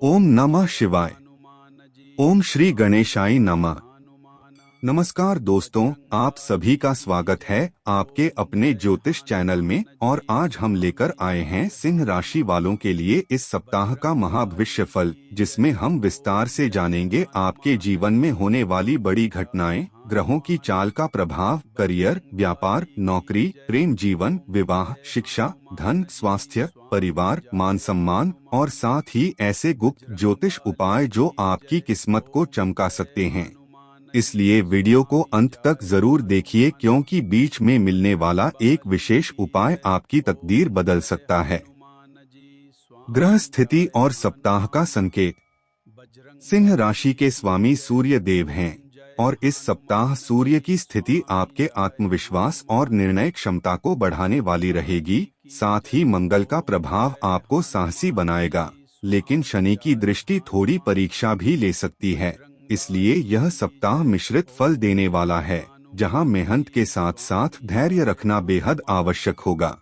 ओम नमः शिवाय। ओम श्री गणेशाय नमः। नमस्कार दोस्तों, आप सभी का स्वागत है आपके अपने ज्योतिष चैनल में। और आज हम लेकर आए हैं सिंह राशि वालों के लिए इस सप्ताह का महाभविष्य फल, जिसमें हम विस्तार से जानेंगे आपके जीवन में होने वाली बड़ी घटनाएं, ग्रहों की चाल का प्रभाव, करियर, व्यापार, नौकरी, प्रेम जीवन, विवाह, शिक्षा, धन, स्वास्थ्य, परिवार, मान सम्मान और साथ ही ऐसे गुप्त ज्योतिष उपाय जो आपकी किस्मत को चमका सकते हैं। इसलिए वीडियो को अंत तक जरूर देखिए, क्योंकि बीच में मिलने वाला एक विशेष उपाय आपकी तकदीर बदल सकता है। ग्रह स्थिति और सप्ताह का संकेत। सिंह राशि के स्वामी सूर्य देव हैं और इस सप्ताह सूर्य की स्थिति आपके आत्मविश्वास और निर्णय क्षमता को बढ़ाने वाली रहेगी। साथ ही मंगल का प्रभाव आपको साहसी बनाएगा, लेकिन शनि की दृष्टि थोड़ी परीक्षा भी ले सकती है। इसलिए यह सप्ताह मिश्रित फल देने वाला है, जहां मेहनत के साथ साथ धैर्य रखना बेहद आवश्यक होगा।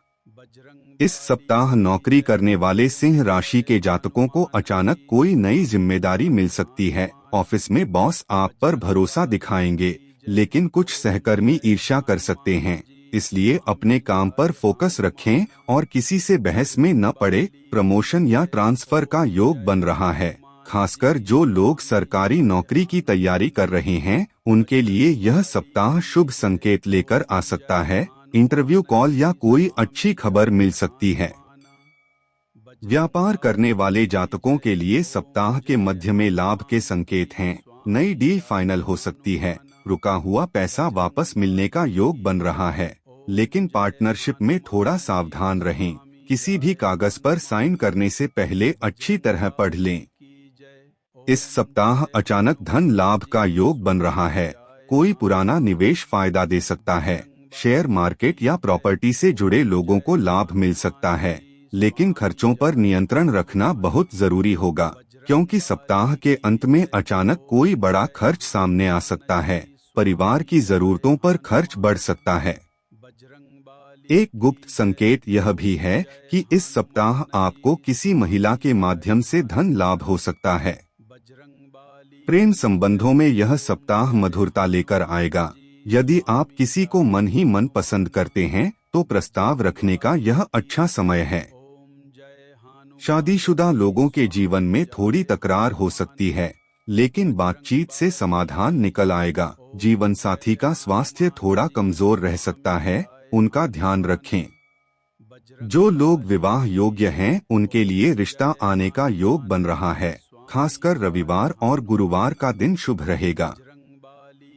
इस सप्ताह नौकरी करने वाले सिंह राशि के जातकों को अचानक कोई नई जिम्मेदारी मिल सकती है। ऑफिस में बॉस आप पर भरोसा दिखाएंगे, लेकिन कुछ सहकर्मी ईर्ष्या कर सकते हैं। इसलिए अपने काम पर फोकस रखें और किसी से बहस में न पड़े। प्रमोशन या ट्रांसफर का योग बन रहा है। खासकर जो लोग सरकारी नौकरी की तैयारी कर रहे हैं, उनके लिए यह सप्ताह शुभ संकेत लेकर आ सकता है। इंटरव्यू कॉल या कोई अच्छी खबर मिल सकती है। व्यापार करने वाले जातकों के लिए सप्ताह के मध्य में लाभ के संकेत हैं। नई डील फाइनल हो सकती है। रुका हुआ पैसा वापस मिलने का योग बन रहा है, लेकिन पार्टनरशिप में थोड़ा सावधान रहें। किसी भी कागज पर साइन करने से पहले अच्छी तरह पढ़ लें। इस सप्ताह अचानक धन लाभ का योग बन रहा है। कोई पुराना निवेश फायदा दे सकता है। शेयर मार्केट या प्रॉपर्टी से जुड़े लोगों को लाभ मिल सकता है, लेकिन खर्चों पर नियंत्रण रखना बहुत जरूरी होगा, क्योंकि सप्ताह के अंत में अचानक कोई बड़ा खर्च सामने आ सकता है। परिवार की जरूरतों पर खर्च बढ़ सकता है। एक गुप्त संकेत यह भी है कि इस सप्ताह आपको किसी महिला के माध्यम से धन लाभ हो सकता है। प्रेम संबंधों में यह सप्ताह मधुरता लेकर आएगा। यदि आप किसी को मन ही मन पसंद करते हैं, तो प्रस्ताव रखने का यह अच्छा समय है। शादीशुदा लोगों के जीवन में थोड़ी तकरार हो सकती है, लेकिन बातचीत से समाधान निकल आएगा। जीवन साथी का स्वास्थ्य थोड़ा कमजोर रह सकता है, उनका ध्यान रखें। जो लोग विवाह योग्य हैं, उनके लिए रिश्ता आने का योग बन रहा है। खासकर रविवार और गुरुवार का दिन शुभ रहेगा।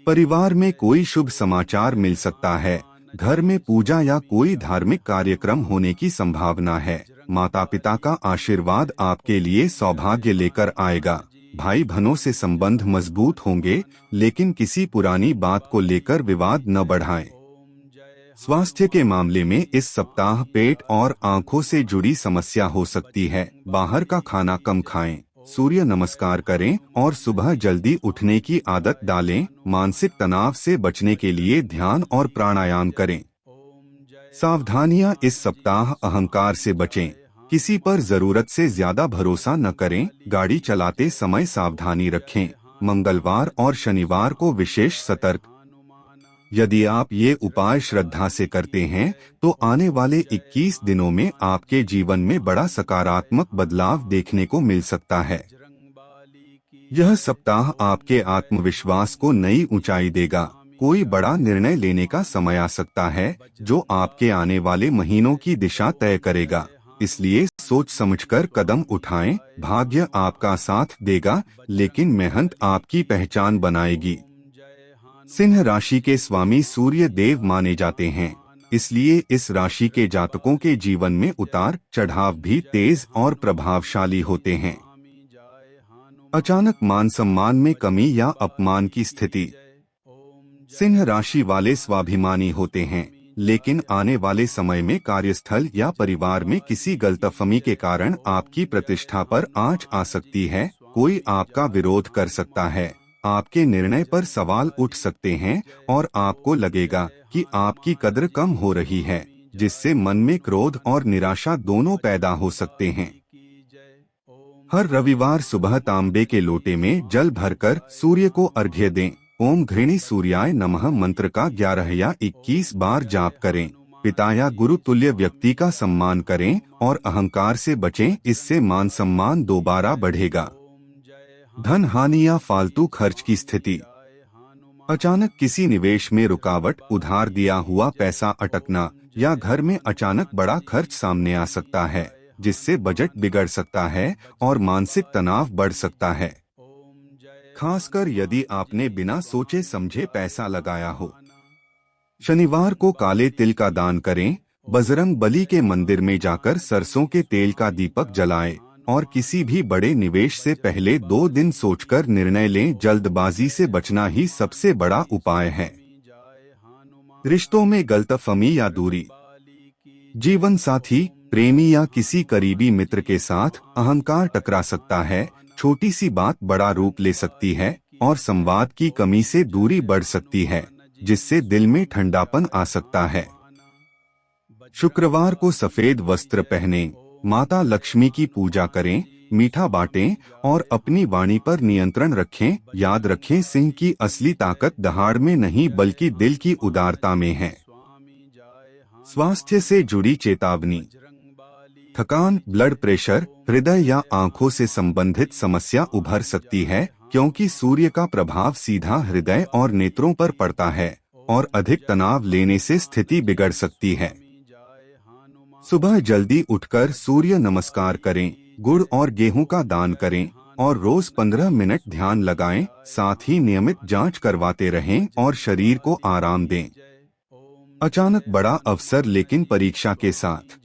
परिवार में कोई शुभ समाचार मिल सकता है। घर में पूजा या कोई धार्मिक कार्यक्रम होने की संभावना है। माता पिता का आशीर्वाद आपके लिए सौभाग्य लेकर आएगा। भाई बहनों से संबंध मजबूत होंगे, लेकिन किसी पुरानी बात को लेकर विवाद न बढ़ाएं। स्वास्थ्य के मामले में इस सप्ताह पेट और आंखों से जुड़ी समस्या हो सकती है। बाहर का खाना कम खाएं। सूर्य नमस्कार करें और सुबह जल्दी उठने की आदत डालें। मानसिक तनाव से बचने के लिए ध्यान और प्राणायाम करें। सावधानियां इस सप्ताह अहंकार से बचें। किसी पर जरूरत से ज्यादा भरोसा न करें। गाड़ी चलाते समय सावधानी रखें। मंगलवार और शनिवार को विशेष सतर्क। यदि आप ये उपाय श्रद्धा से करते हैं, तो आने वाले 21 दिनों में आपके जीवन में बड़ा सकारात्मक बदलाव देखने को मिल सकता है। यह सप्ताह आपके आत्मविश्वास को नई ऊंचाई देगा। कोई बड़ा निर्णय लेने का समय आ सकता है, जो आपके आने वाले महीनों की दिशा तय करेगा। इसलिए सोच समझकर कदम उठाएं। भाग्य आपका साथ देगा, लेकिन मेहनत आपकी पहचान बनाएगी। सिंह राशि के स्वामी सूर्य देव माने जाते हैं, इसलिए इस राशि के जातकों के जीवन में उतार चढ़ाव भी तेज और प्रभावशाली होते हैं। अचानक मान सम्मान में कमी या अपमान की स्थिति। सिंह राशि वाले स्वाभिमानी होते हैं, लेकिन आने वाले समय में कार्यस्थल या परिवार में किसी गलतफहमी के कारण आपकी प्रतिष्ठा पर आंच आ सकती है। कोई आपका विरोध कर सकता है। आपके निर्णय पर सवाल उठ सकते हैं और आपको लगेगा कि आपकी कद्र कम हो रही है, जिससे मन में क्रोध और निराशा दोनों पैदा हो सकते हैं। हर रविवार सुबह तांबे के लोटे में जल भरकर सूर्य को अर्घ्य दें। ओम घृणी सूर्याय नमः मंत्र का 11 या 21 बार जाप करें। पिता या गुरु तुल्य व्यक्ति का सम्मान करें और अहंकार से बचें, इससे मान सम्मान दोबारा बढ़ेगा। धन हानि या फालतू खर्च की स्थिति। अचानक किसी निवेश में रुकावट, उधार दिया हुआ पैसा अटकना या घर में अचानक बड़ा खर्च सामने आ सकता है, जिससे बजट बिगड़ सकता है और मानसिक तनाव बढ़ सकता है। खासकर यदि आपने बिना सोचे समझे पैसा लगाया हो। शनिवार को काले तिल का दान करें। बजरंग बली के मंदिर में जाकर सरसों के तेल का दीपक जलाएं और किसी भी बड़े निवेश से पहले 2 दिन सोचकर निर्णय लें। जल्दबाजी से बचना ही सबसे बड़ा उपाय है। रिश्तों में गलतफहमी या दूरी। जीवन साथी, प्रेमी या किसी करीबी मित्र के साथ अहंकार टकरा सकता है। छोटी सी बात बड़ा रूप ले सकती है और संवाद की कमी से दूरी बढ़ सकती है, जिससे दिल में ठंडापन आ सकता है। शुक्रवार को सफेद वस्त्र पहनें, माता लक्ष्मी की पूजा करें, मीठा बांटें और अपनी वाणी पर नियंत्रण रखें। याद रखें, सिंह की असली ताकत दहाड़ में नहीं बल्कि दिल की उदारता में है। स्वास्थ्य से जुड़ी चेतावनी। थकान, ब्लड प्रेशर, हृदय या आंखों से संबंधित समस्या उभर सकती है, क्योंकि सूर्य का प्रभाव सीधा हृदय और नेत्रों पर पड़ता है और अधिक तनाव लेने से स्थिति बिगड़ सकती है। सुबह जल्दी उठकर सूर्य नमस्कार करें, गुड़ और गेहूं का दान करें और रोज 15 मिनट ध्यान लगाएं। साथ ही नियमित जांच करवाते रहें और शरीर को आराम दें। अचानक बड़ा अवसर लेकिन परीक्षा के साथ।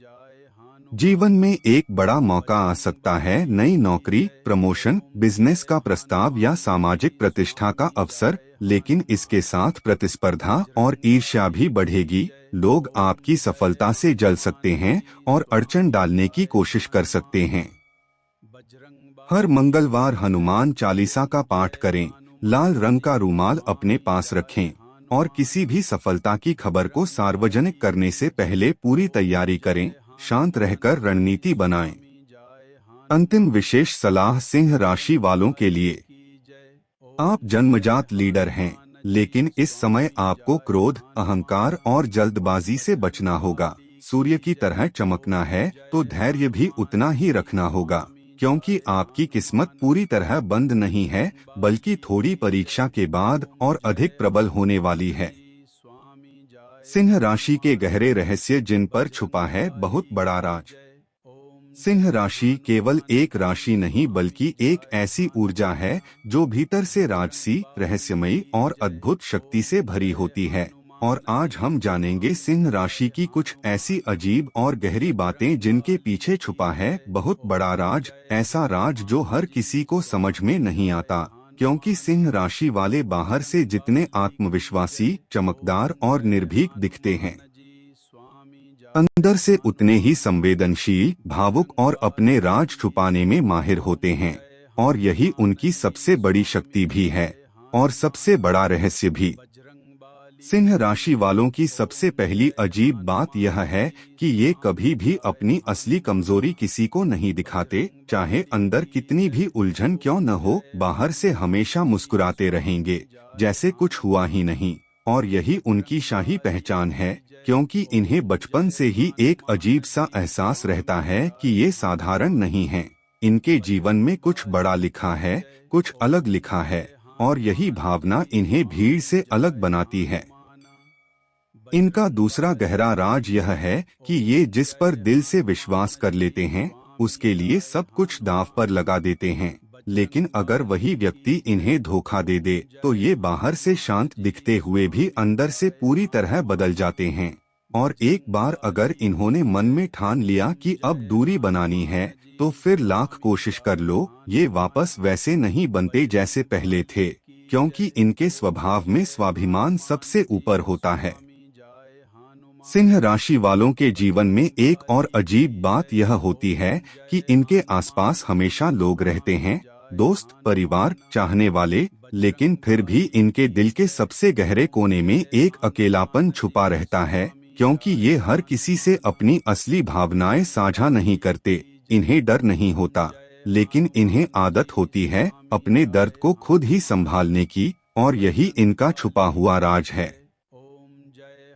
जीवन में एक बड़ा मौका आ सकता है। नई नौकरी, प्रमोशन, बिजनेस का प्रस्ताव या सामाजिक प्रतिष्ठा का अवसर, लेकिन इसके साथ प्रतिस्पर्धा और ईर्ष्या भी बढ़ेगी। लोग आपकी सफलता से जल सकते हैं और अड़चन डालने की कोशिश कर सकते हैं। हर मंगलवार हनुमान चालीसा का पाठ करें, लाल रंग का रूमाल अपने पास रखें और किसी भी सफलता की खबर को सार्वजनिक करने से पहले पूरी तैयारी करें। शांत रहकर रणनीति बनाएं। अंतिम विशेष सलाह सिंह राशि वालों के लिए। आप जन्मजात लीडर हैं, लेकिन इस समय आपको क्रोध, अहंकार और जल्दबाजी से बचना होगा। सूर्य की तरह चमकना है तो धैर्य भी उतना ही रखना होगा, क्योंकि आपकी किस्मत पूरी तरह बंद नहीं है, बल्कि थोड़ी परीक्षा के बाद और अधिक प्रबल होने वाली है। सिंह राशि के गहरे रहस्य जिन पर छुपा है बहुत बड़ा राज। सिंह राशि केवल एक राशि नहीं बल्कि एक ऐसी ऊर्जा है जो भीतर से राजसी, रहस्यमयी और अद्भुत शक्ति से भरी होती है। और आज हम जानेंगे सिंह राशि की कुछ ऐसी अजीब और गहरी बातें जिनके पीछे छुपा है बहुत बड़ा राज। ऐसा राज जो हर किसी को समझ में नहीं आता, क्योंकि सिंह राशि वाले बाहर से जितने आत्मविश्वासी, चमकदार और निर्भीक दिखते हैं, अंदर से उतने ही संवेदनशील, भावुक और अपने राज छुपाने में माहिर होते हैं। और यही उनकी सबसे बड़ी शक्ति भी है और सबसे बड़ा रहस्य भी। सिंह राशि वालों की सबसे पहली अजीब बात यह है कि ये कभी भी अपनी असली कमजोरी किसी को नहीं दिखाते। चाहे अंदर कितनी भी उलझन क्यों न हो, बाहर से हमेशा मुस्कुराते रहेंगे जैसे कुछ हुआ ही नहीं। और यही उनकी शाही पहचान है, क्योंकि इन्हें बचपन से ही एक अजीब सा एहसास रहता है कि ये साधारण नहीं हैं। इनके जीवन में कुछ बड़ा लिखा है, कुछ अलग लिखा है, और यही भावना इन्हें भीड़ से अलग बनाती है। इनका दूसरा गहरा राज यह है कि ये जिस पर दिल से विश्वास कर लेते हैं उसके लिए सब कुछ दांव पर लगा देते हैं। लेकिन अगर वही व्यक्ति इन्हें धोखा दे दे तो ये बाहर से शांत दिखते हुए भी अंदर से पूरी तरह बदल जाते हैं। और एक बार अगर इन्होंने मन में ठान लिया कि अब दूरी बनानी है तो फिर लाख कोशिश कर लो, ये वापस वैसे नहीं बनते जैसे पहले थे, क्योंकि इनके स्वभाव में स्वाभिमान सबसे ऊपर होता है। सिंह राशि वालों के जीवन में एक और अजीब बात यह होती है कि इनके आसपास हमेशा लोग रहते हैं, दोस्त, परिवार, चाहने वाले, लेकिन फिर भी इनके दिल के सबसे गहरे कोने में एक अकेलापन छुपा रहता है, क्योंकि ये हर किसी से अपनी असली भावनाएं साझा नहीं करते। इन्हें डर नहीं होता, लेकिन इन्हें आदत होती है अपने दर्द को खुद ही संभालने की, और यही इनका छुपा हुआ राज है।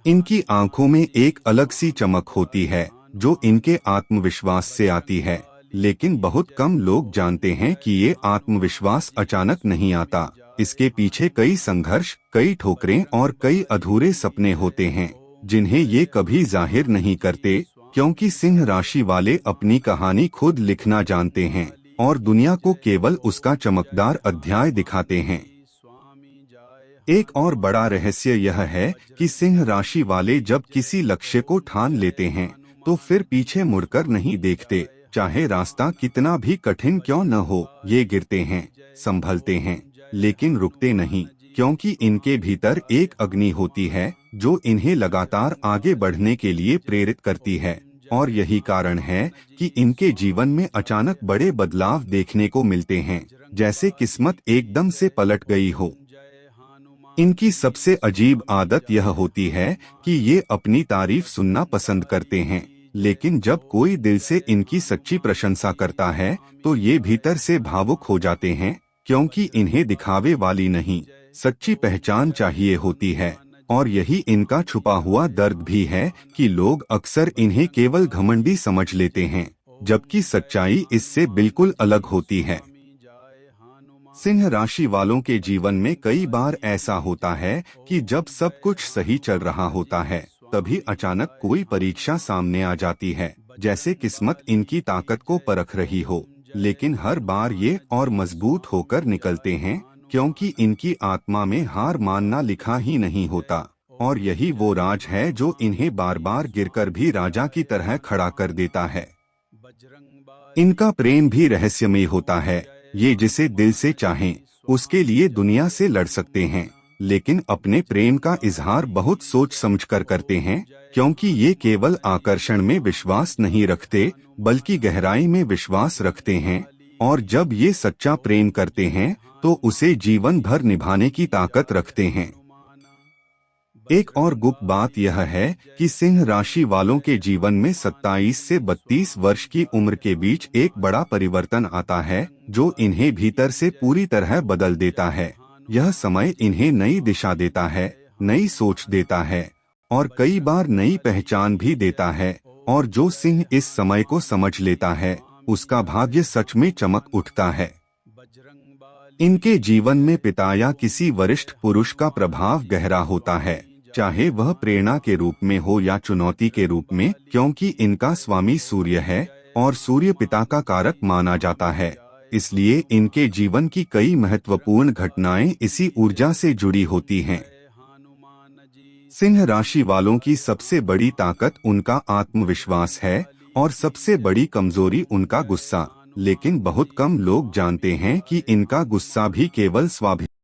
इनकी आंखों में एक अलग सी चमक होती है जो इनके आत्मविश्वास से आती है, लेकिन बहुत कम लोग जानते हैं कि ये आत्मविश्वास अचानक नहीं आता। इसके पीछे कई संघर्ष, कई ठोकरें और कई अधूरे सपने होते हैं जिन्हें ये कभी जाहिर नहीं करते, क्योंकि सिंह राशि वाले अपनी कहानी खुद लिखना जानते हैं और दुनिया को केवल उसका चमकदार अध्याय दिखाते हैं। एक और बड़ा रहस्य यह है कि सिंह राशि वाले जब किसी लक्ष्य को ठान लेते हैं तो फिर पीछे मुड़कर नहीं देखते, चाहे रास्ता कितना भी कठिन क्यों न हो। ये गिरते हैं, संभलते हैं, लेकिन रुकते नहीं, क्योंकि इनके भीतर एक अग्नि होती है जो इन्हें लगातार आगे बढ़ने के लिए प्रेरित करती है। और यही कारण है कि इनके जीवन में अचानक बड़े बदलाव देखने को मिलते हैं, जैसे किस्मत एकदम से पलट गई हो। इनकी सबसे अजीब आदत यह होती है कि ये अपनी तारीफ सुनना पसंद करते हैं, लेकिन जब कोई दिल से इनकी सच्ची प्रशंसा करता है तो ये भीतर से भावुक हो जाते हैं, क्योंकि इन्हें दिखावे वाली नहीं, सच्ची पहचान चाहिए होती है। और यही इनका छुपा हुआ दर्द भी है कि लोग अक्सर इन्हें केवल घमंडी समझ लेते हैं, जबकि सच्चाई इससे बिल्कुल अलग होती है। सिंह राशि वालों के जीवन में कई बार ऐसा होता है कि जब सब कुछ सही चल रहा होता है तभी अचानक कोई परीक्षा सामने आ जाती है, जैसे किस्मत इनकी ताकत को परख रही हो। लेकिन हर बार ये और मजबूत होकर निकलते हैं, क्योंकि इनकी आत्मा में हार मानना लिखा ही नहीं होता। और यही वो राज है जो इन्हें बार बार गिरकर भी राजा की तरह खड़ा कर देता है। इनका प्रेम भी रहस्यमय होता है। ये जिसे दिल से चाहें उसके लिए दुनिया से लड़ सकते हैं, लेकिन अपने प्रेम का इजहार बहुत सोच समझकर करते हैं, क्योंकि ये केवल आकर्षण में विश्वास नहीं रखते बल्कि गहराई में विश्वास रखते हैं। और जब ये सच्चा प्रेम करते हैं तो उसे जीवन भर निभाने की ताकत रखते हैं। एक और गुप्त बात यह है कि सिंह राशि वालों के जीवन में 27 से 32 वर्ष की उम्र के बीच एक बड़ा परिवर्तन आता है जो इन्हें भीतर से पूरी तरह बदल देता है। यह समय इन्हें नई दिशा देता है, नई सोच देता है और कई बार नई पहचान भी देता है। और जो सिंह इस समय को समझ लेता है उसका भाग्य सच में चमक उठता है। इनके जीवन में पिता या किसी वरिष्ठ पुरुष का प्रभाव गहरा होता है, चाहे वह प्रेरणा के रूप में हो या चुनौती के रूप में, क्योंकि इनका स्वामी सूर्य है और सूर्य पिता का कारक माना जाता है। इसलिए इनके जीवन की कई महत्वपूर्ण घटनाएं इसी ऊर्जा से जुड़ी होती हैं। सिंह राशि वालों की सबसे बड़ी ताकत उनका आत्मविश्वास है और सबसे बड़ी कमजोरी उनका गुस्सा। लेकिन बहुत कम लोग जानते हैं कि इनका गुस्सा भी केवल स्वाभाविक